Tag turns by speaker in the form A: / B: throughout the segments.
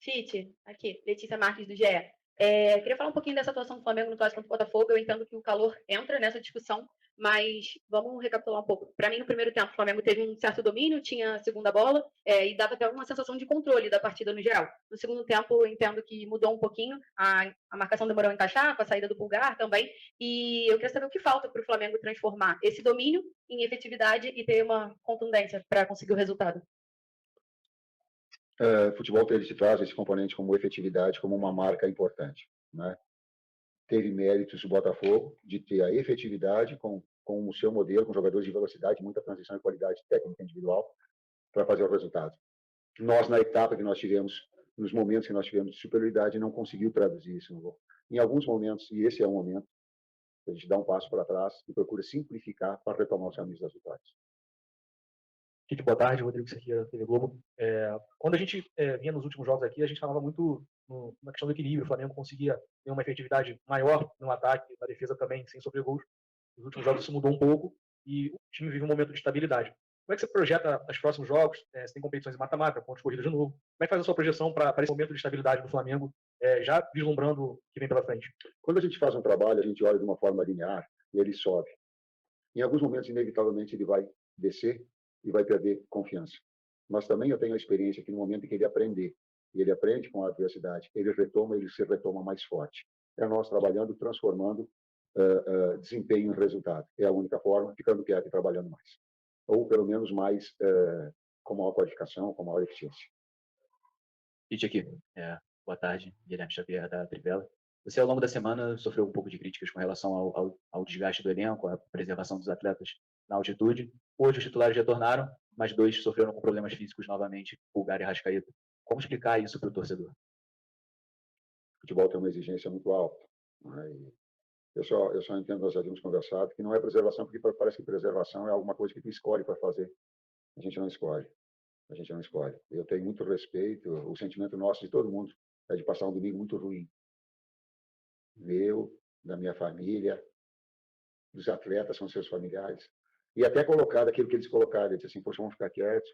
A: Tite, aqui, Letícia Marques do GE. Queria falar um pouquinho dessa atuação do Flamengo no clássico contra o Botafogo. Eu entendo que o calor entra nessa discussão, mas vamos recapitular um pouco. Para mim, no primeiro tempo, o Flamengo teve um certo domínio, tinha a segunda bola e dava até uma sensação de controle da partida no geral. No segundo tempo, eu entendo que mudou um pouquinho, a marcação demorou a encaixar, com a saída do Pulgar também, e eu queria saber o que falta para o Flamengo transformar esse domínio em efetividade e ter uma contundência para conseguir o resultado.
B: Futebol ele traz esse componente como efetividade, como uma marca importante, né? Teve méritos o Botafogo de ter a efetividade com o seu modelo, com jogadores de velocidade, muita transição e qualidade técnica individual para fazer o resultado. Nós, na etapa que nós tivemos, nos momentos que nós tivemos de superioridade, não conseguiu traduzir isso no gol. Em alguns momentos, e esse é um momento, a gente dá um passo para trás e procura simplificar para retomar os caminhos das vitórias.
C: Tite, boa tarde, Rodrigo Sequeira, TV Globo. Quando a gente vinha nos últimos jogos aqui, a gente falava muito na questão do equilíbrio. O Flamengo conseguia ter uma efetividade maior no ataque, na defesa também, sem sofrer gols. Nos últimos jogos isso mudou um pouco e o time vive um momento de estabilidade. Como é que você projeta os próximos jogos? Você tem competições em mata-mata, pontos corridos de novo. Como é que faz a sua projeção para esse momento de estabilidade do Flamengo, já vislumbrando o que vem pela frente?
B: Quando a gente faz um trabalho, a gente olha de uma forma linear e ele sobe. Em alguns momentos, inevitavelmente, ele vai descer e vai perder confiança. Mas também eu tenho a experiência que no momento em que ele aprender, e ele aprende com a adversidade, ele se retoma mais forte. É nós trabalhando, transformando desempenho em resultado. É a única forma, ficando quieto e trabalhando mais. Ou pelo menos mais com maior qualificação, com maior eficiência.
D: Tite aqui. Boa tarde, Guilherme Xavier da Trivela. Você, ao longo da semana, sofreu um pouco de críticas com relação ao desgaste do elenco, à preservação dos atletas na altitude. Hoje os titulares retornaram, mas 2 sofreram com problemas físicos novamente, Pulgar e Arrascaeta. Como explicar isso para o torcedor?
B: O futebol tem uma exigência muito alta. Né? Eu só entendo, nós já tínhamos conversado, que não é preservação, porque parece que preservação é alguma coisa que tu escolhe para fazer. A gente não escolhe. A gente não escolhe. Eu tenho muito respeito, o sentimento nosso, de todo mundo, é de passar um domingo muito ruim. Meu, da minha família, dos atletas, são seus familiares. E até colocar aquilo que eles colocaram, eles disseram assim, poxa, vamos ficar quietos,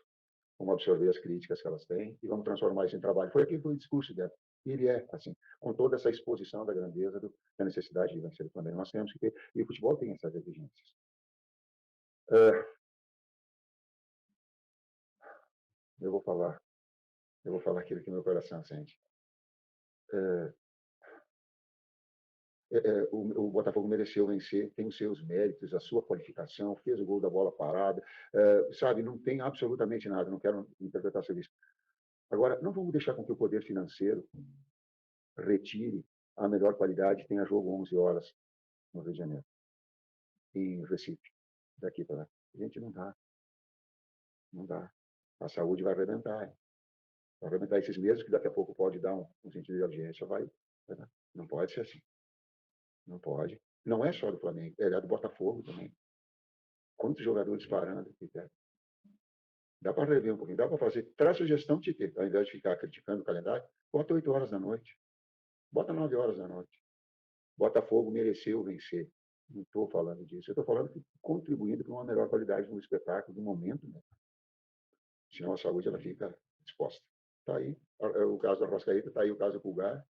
B: vamos absorver as críticas que elas têm e vamos transformar isso em trabalho. Foi aquilo que foi o discurso dela. E ele é, assim, com toda essa exposição da grandeza, da necessidade de vencer também. Nós temos que ter, e o futebol tem essas exigências. Eu vou falar aquilo que meu coração sente. O Botafogo mereceu vencer, tem os seus méritos, a sua qualificação, fez o gol da bola parada, sabe, não tem absolutamente nada, não quero interpretar sobre isso. Agora, não vamos deixar com que o poder financeiro retire a melhor qualidade, tenha jogo 11 horas no Rio de Janeiro, em Recife, daqui para lá. Gente, não dá. Não dá. A saúde vai arrebentar. Vai arrebentar esses meses, que daqui a pouco pode dar um sentido de audiência, vai. Não pode ser assim. Não pode. Não é só do Flamengo, é do Botafogo também. Quantos jogadores parando aqui, cara? Dá para rever um pouquinho, dá para fazer. Traz sugestão, Tite, ao invés de ficar criticando o calendário, bota 8 horas da noite. Bota 9 horas da noite. Botafogo mereceu vencer. Não estou falando disso. Eu estou falando que contribuindo para uma melhor qualidade no espetáculo, no momento, né? Senão a saúde ela fica exposta. Está aí o caso da Arrascaeta, está aí o caso do Pulgar.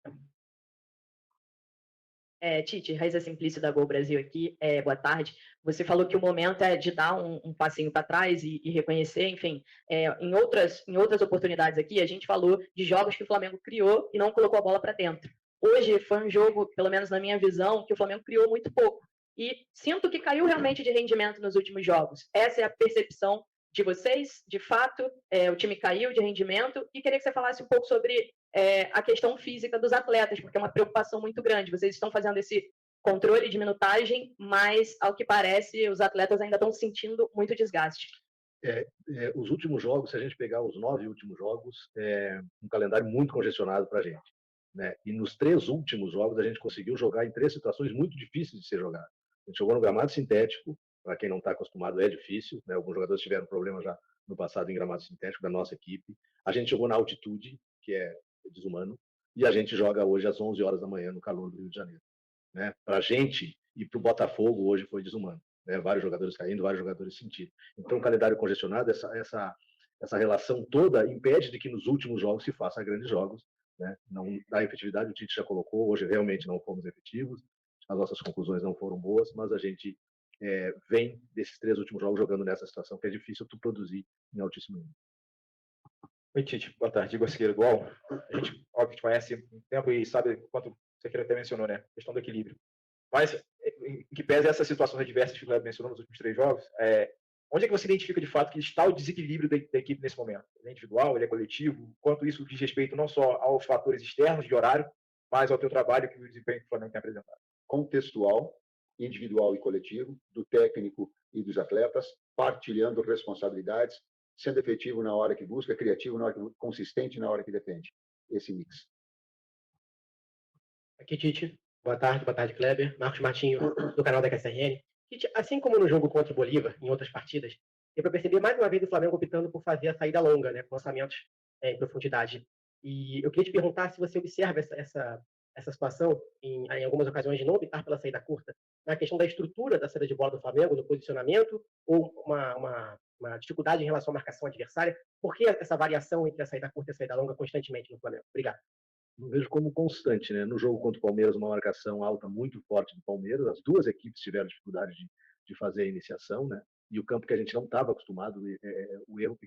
A: Tite, Raiza Simplício da Gol Brasil aqui, boa tarde. Você falou que o momento é de dar um passinho para trás e reconhecer, enfim, em outras oportunidades aqui, a gente falou de jogos que o Flamengo criou e não colocou a bola para dentro. Hoje foi um jogo, pelo menos na minha visão, que o Flamengo criou muito pouco. E sinto que caiu realmente de rendimento nos últimos jogos. Essa é a percepção de vocês, de fato, o time caiu de rendimento, e queria que você falasse um pouco sobre a questão física dos atletas, porque é uma preocupação muito grande. Vocês estão fazendo esse controle de minutagem, mas, ao que parece, os atletas ainda estão sentindo muito desgaste.
C: Os últimos jogos, se a gente pegar os 9 últimos jogos, um calendário muito congestionado para a gente. Né? E nos 3 últimos jogos, a gente conseguiu jogar em 3 situações muito difíceis de ser jogado. A gente jogou no gramado sintético, para quem não está acostumado é difícil, né? Alguns jogadores tiveram problema já no passado em gramado sintético da nossa equipe. A gente jogou na altitude, que é desumano, e a gente joga hoje às 11 horas da manhã no calor do Rio de Janeiro. Né? Para a gente e para o Botafogo hoje foi desumano. Né? Vários jogadores caindo, vários jogadores sentindo. Então o calendário congestionado, essa relação toda impede de que nos últimos jogos se façam grandes jogos, né? Não dá efetividade, o Tite já colocou, hoje realmente não fomos efetivos, as nossas conclusões não foram boas, mas a gente vem desses 3 últimos jogos jogando nessa situação que é difícil tu produzir em altíssimo nível.
E: Oi, Tite. Boa tarde. Igor Siqueira, do UOL. A gente, óbvio, te conhece há um tempo e sabe quanto você até mencionou, né? A questão do equilíbrio. Mas, em que pese essas situações adversas que você mencionou nos últimos 3 jogos, onde é que você identifica de fato que está o desequilíbrio da equipe nesse momento? Ele é individual, ele é coletivo? Quanto isso diz respeito não só aos fatores externos de horário, mas ao teu trabalho que o desempenho que o Flamengo tem apresentado?
B: Contextual, individual e coletivo, do técnico e dos atletas, partilhando responsabilidades, sendo efetivo na hora que busca, criativo na hora que consistente na hora que defende. Esse mix.
F: Aqui, Tite. Boa tarde, Kleber. Marcos Martinho, do canal da KSRN. Tite, assim como no jogo contra o Bolívar, em outras partidas, deu para perceber mais uma vez o Flamengo optando por fazer a saída longa, né, com lançamentos em profundidade. E eu queria te perguntar se você observa essa situação, em algumas ocasiões, de não optar pela saída curta, na questão da estrutura da saída de bola do Flamengo, do posicionamento, ou uma dificuldade em relação à marcação adversária. Por que essa variação entre a saída curta e a saída longa constantemente no Flamengo? Obrigado.
C: Não vejo como constante, né? No jogo contra o Palmeiras, uma marcação alta muito forte do Palmeiras, as 2 equipes tiveram dificuldade de fazer a iniciação, né? E o campo que a gente não estava acostumado, o erro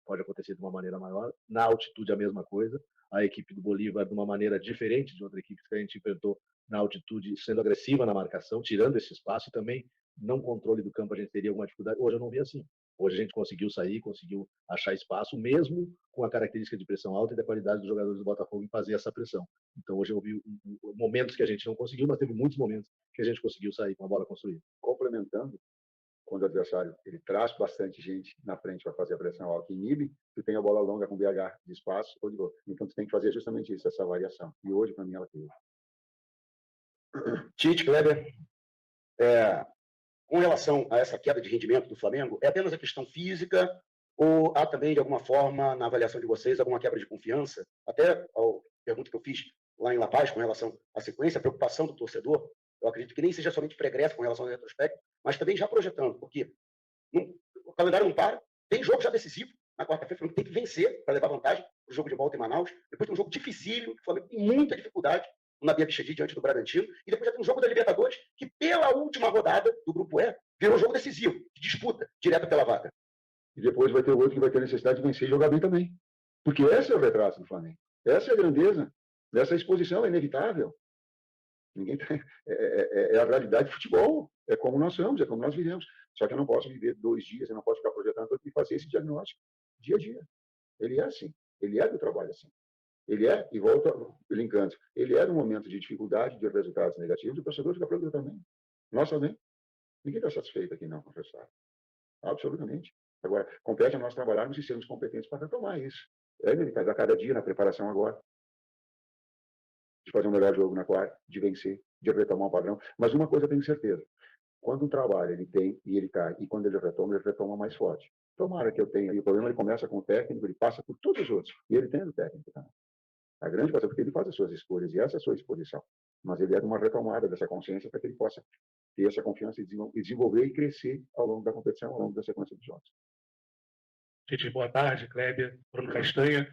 C: pode acontecer de uma maneira maior. Na altitude, a mesma coisa. A equipe do Bolívar, de uma maneira diferente de outra equipe que a gente enfrentou na altitude, sendo agressiva na marcação, tirando esse espaço, e também não controle do campo a gente teria alguma dificuldade. Hoje eu não vi assim. Hoje a gente conseguiu sair, conseguiu achar espaço, mesmo com a característica de pressão alta e da qualidade dos jogadores do Botafogo em fazer essa pressão. Então hoje eu vi momentos que a gente não conseguiu, mas teve muitos momentos que a gente conseguiu sair com a bola construída.
B: Complementando, quando o adversário ele traz bastante gente na frente para fazer a pressão alta e inibe, tu tem a bola longa com BH de espaço ou de gol. Então tu tem que fazer justamente isso, essa variação. E hoje, para mim, ela teve.
G: Tite, Kleber, com relação a essa queda de rendimento do Flamengo, é apenas a questão física ou há também, de alguma forma, na avaliação de vocês, alguma quebra de confiança? Até a pergunta que eu fiz lá em La Paz, com relação à sequência, a preocupação do torcedor, eu acredito que nem seja somente pregresso com relação ao retrospecto, mas também já projetando, porque o calendário não para, tem jogo já decisivo, na quarta-feira o Flamengo tem que vencer para levar vantagem para o jogo de volta em Manaus, depois tem um jogo dificílimo, o Flamengo tem muita dificuldade, na Bia Bichedi diante do Bragantino, e depois já tem um jogo da Libertadores, que pela última rodada do Grupo E, virou um jogo decisivo, de disputa, direta pela vaga.
B: E depois vai ter outro que vai ter necessidade de vencer e jogar bem também. Porque esse é o retrato do Flamengo. Essa é a grandeza. Essa exposição é inevitável. Ninguém tem... é a realidade do futebol. É como nós somos, é como nós vivemos. Só que eu não posso viver 2 dias, eu não posso ficar projetando e fazer esse diagnóstico dia a dia. Ele é assim. Ele é do trabalho assim. Ele é, e volta linkando, ele é no momento de dificuldade, de resultados negativos, o torcedor fica preocupado também. Nós também. Ninguém está satisfeito aqui, não, com o resultado. Absolutamente. Agora, compete a nós trabalharmos e sermos competentes para retomar isso. É inevitável, a cada dia, na preparação agora, de fazer um melhor jogo na quarta, de vencer, de retomar um padrão. Mas uma coisa eu tenho certeza, quando um trabalho ele tem e ele cai, e quando ele retoma mais forte. Tomara que eu tenha, e o problema ele começa com o técnico, ele passa por todos os outros, e ele tem o técnico também. A grande coisa é porque ele faz as suas escolhas, e essa é a sua exposição. Mas ele é uma retomada dessa consciência para que ele possa ter essa confiança e desenvolver e crescer ao longo da competição, ao longo da sequência dos jogos.
H: Gente, boa tarde, Kleber, Bruno Castanha.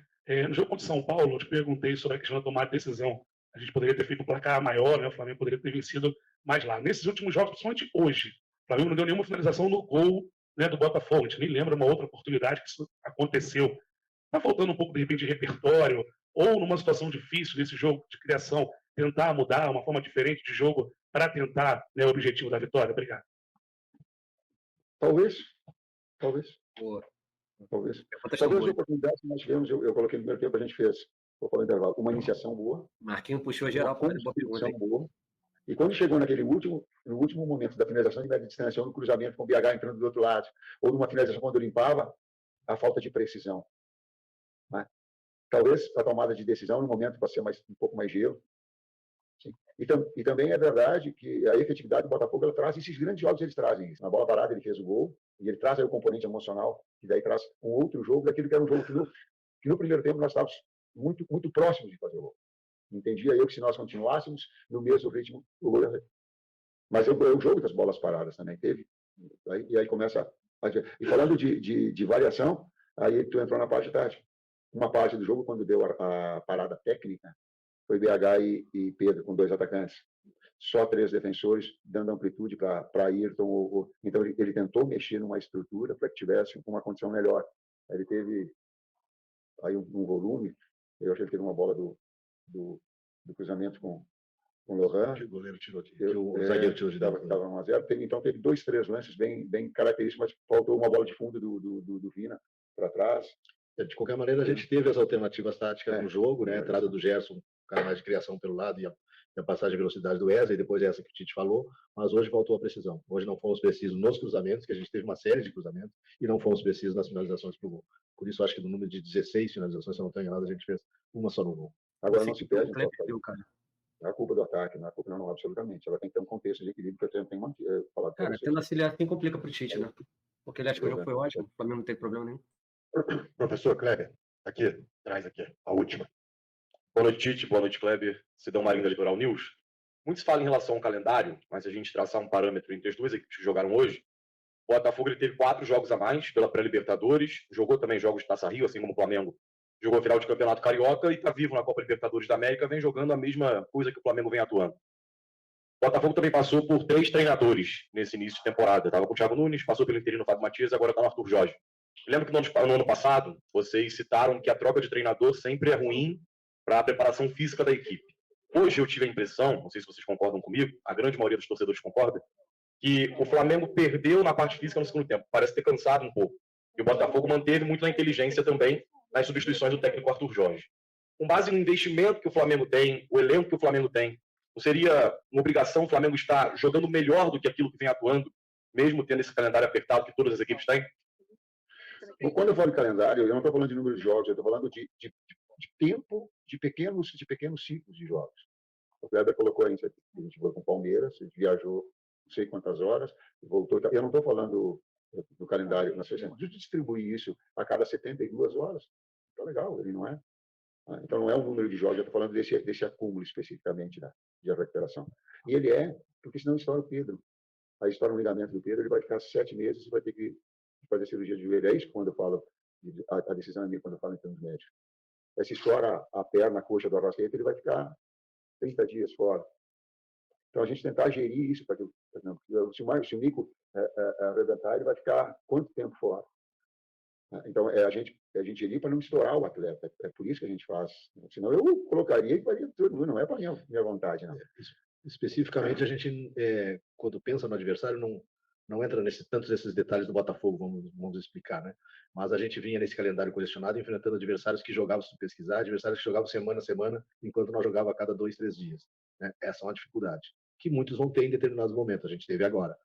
H: No jogo contra o São Paulo, eu te perguntei sobre a questão da tomada de decisão. A gente poderia ter feito um placar maior, né? O Flamengo poderia ter vencido mais lá. Nesses últimos jogos, principalmente hoje, o Flamengo não deu nenhuma finalização no gol, né, do Botafogo. A gente nem lembra uma outra oportunidade que isso aconteceu. Está faltando um pouco, de repente, de repertório, ou numa situação difícil nesse jogo de criação, tentar mudar uma forma diferente de jogo para tentar, né, o objetivo da vitória? Obrigado.
B: Talvez.
F: Boa.
B: Talvez a oportunidade que nós tivemos, eu coloquei no primeiro tempo, a gente fez, vou falar intervalo, uma iniciação boa.
F: Marquinhos puxou geral para boa pergunta.
B: Boa. E quando chegou no último momento da finalização de média distância, ou no cruzamento com o BH entrando do outro lado, ou numa finalização quando limpava, a falta de precisão. Né? Talvez a tomada de decisão no momento para ser um pouco mais gelo. Sim. E também é verdade que a efetividade do Botafogo ela traz esses grandes jogos, eles trazem isso. Na bola parada ele fez o gol, e ele traz aí o componente emocional, que daí traz um outro jogo, daquilo que era um jogo que no primeiro tempo nós estávamos muito, muito próximos de fazer o gol. Entendia eu que se nós continuássemos no mesmo ritmo, o gol ia sair. Mas é o jogo das bolas paradas também teve. E aí começa... E falando de variação, aí tu entrou na parte de tarde. uma parte do jogo, quando deu a parada técnica, foi BH e Pedro, com 2 atacantes. Só 3 defensores, dando amplitude para Ayrton. Então, ele tentou mexer numa estrutura para que tivesse uma condição melhor. Ele teve aí um volume, eu achei que teve uma bola do cruzamento com o Lohan.
C: Que o goleiro tirou o zagueiro tirou de dentro.
B: Estava 1-0. Então, teve 2, 3 lances bem característicos, mas faltou uma bola de fundo do Vina para trás.
C: De qualquer maneira, a gente teve as alternativas táticas no jogo, né? A entrada do Gerson, um cara mais de criação pelo lado, e a passagem de velocidade do Wesley, depois essa que o Tite falou, mas hoje faltou a precisão. Hoje não fomos precisos nos cruzamentos, que a gente teve uma série de cruzamentos, e não fomos precisos nas finalizações para o gol. Por isso, acho que do número de 16 finalizações, se eu não estou enganado, a gente fez uma só no gol.
B: Agora, não se perde.
I: Cara.
B: É a culpa do ataque, não é a culpa não, absolutamente. Ela tem que ter um contexto de equilíbrio que eu tenho falado para
I: Cara,
B: vocês.
I: tendo auxiliar assim complica pro Tite, né? Porque ele acha que o jogo foi ótimo, o Flamengo não teve problema nenhum.
J: Professor Kleber, aqui, traz aqui, a última. Boa noite, Tite. Boa noite, Kleber. Sidão Marinho da Litoral News. Muito se fala em relação ao calendário, mas a gente traçar um parâmetro entre as duas equipes que jogaram hoje, o Botafogo ele teve 4 jogos a mais pela pré-Libertadores, jogou também jogos de Taça Rio, assim como o Flamengo jogou a final de Campeonato Carioca e está vivo na Copa Libertadores da América, vem jogando a mesma coisa que o Flamengo vem atuando. O Botafogo também passou por 3 treinadores nesse início de temporada. Estava com o Thiago Nunes, passou pelo interino Fábio Matias e agora está no Arthur Jorge. Eu lembro que no ano passado, vocês citaram que a troca de treinador sempre é ruim para a preparação física da equipe. Hoje eu tive a impressão, não sei se vocês concordam comigo, a grande maioria dos torcedores concorda, que o Flamengo perdeu na parte física no segundo tempo. Parece ter cansado um pouco. E o Botafogo manteve muito na inteligência também nas substituições do técnico Arthur Jorge. Com base no investimento que o Flamengo tem, o elenco que o Flamengo tem, não seria uma obrigação o Flamengo estar jogando melhor do que aquilo que vem atuando, mesmo tendo esse calendário apertado que todas as equipes têm?
B: Quando eu falo de calendário, eu não estou falando de número de jogos, eu estou falando de tempo, de pequenos ciclos de jogos. O Kleber colocou aí, a gente foi com o Palmeiras, a gente viajou não sei quantas horas, voltou. Eu não estou falando do calendário, nós fizemos, de distribuir isso a cada 72 horas. Então, legal, ele não é. Então, não é um número de jogos, eu estou falando desse acúmulo especificamente, né, de recuperação. E ele porque senão estoura o Pedro. Aí estoura um ligamento do Pedro, ele vai ficar 7 meses e vai ter que fazer cirurgia de joelho. É isso quando eu falo, a decisão é minha quando eu falo em termos médicos. Aí se estoura a perna, a coxa do Arrascaeta, ele vai ficar 30 dias fora. Então, a gente tentar gerir isso, para que se o Nico arrebentar, ele vai ficar quanto tempo fora? Então, a gente gerir para não estourar o atleta. É por isso que a gente faz. Senão, eu colocaria e faria tudo. Não é para minha vontade, não.
C: Especificamente, a gente, quando pensa no adversário, não entra tantos esses detalhes do Botafogo, vamos explicar, né? Mas a gente vinha nesse calendário colecionado enfrentando adversários que jogavam, se pesquisar, adversários que jogavam semana a semana, enquanto nós jogava a cada 2, 3 dias. Né? Essa é uma dificuldade, que muitos vão ter em determinados momentos, a gente teve agora.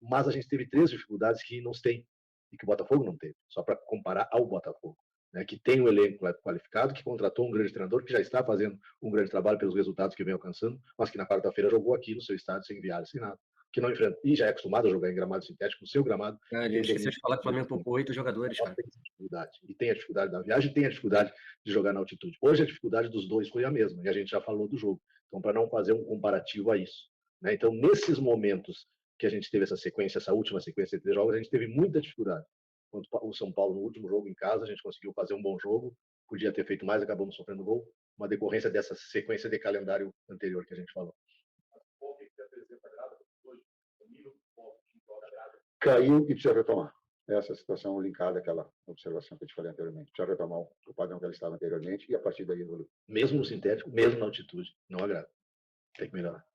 C: Mas a gente teve 3 dificuldades que não se tem, e que o Botafogo não teve, só para comparar ao Botafogo. Né, que tem um elenco qualificado, que contratou um grande treinador, que já está fazendo um grande trabalho pelos resultados que vem alcançando, mas que na quarta-feira jogou aqui no seu estádio sem viagem, sem nada. Que não enfrenta, e já é acostumado a jogar em gramado sintético, no seu gramado.
I: A gente esqueceu de falar que o Flamengo poupou 8 jogadores, cara.
C: Tem dificuldade. E tem a dificuldade da viagem, tem a dificuldade de jogar na altitude. Hoje a dificuldade dos dois foi a mesma, e a gente já falou do jogo. Então, para não fazer um comparativo a isso. Né? Então, nesses momentos que a gente teve essa última sequência de 3 jogos, a gente teve muita dificuldade. Quando o São Paulo, no último jogo em casa, a gente conseguiu fazer um bom jogo, podia ter feito mais, acabamos sofrendo gol, uma decorrência dessa sequência de calendário anterior que a gente falou.
B: Caiu e precisa retomar. Essa situação linkada àquela observação que eu te falei anteriormente. Precisa retomar o padrão que ela estava anteriormente e a partir daí evoluir.
C: Mesmo no sintético, mesmo na altitude, não agrada. Tem que melhorar.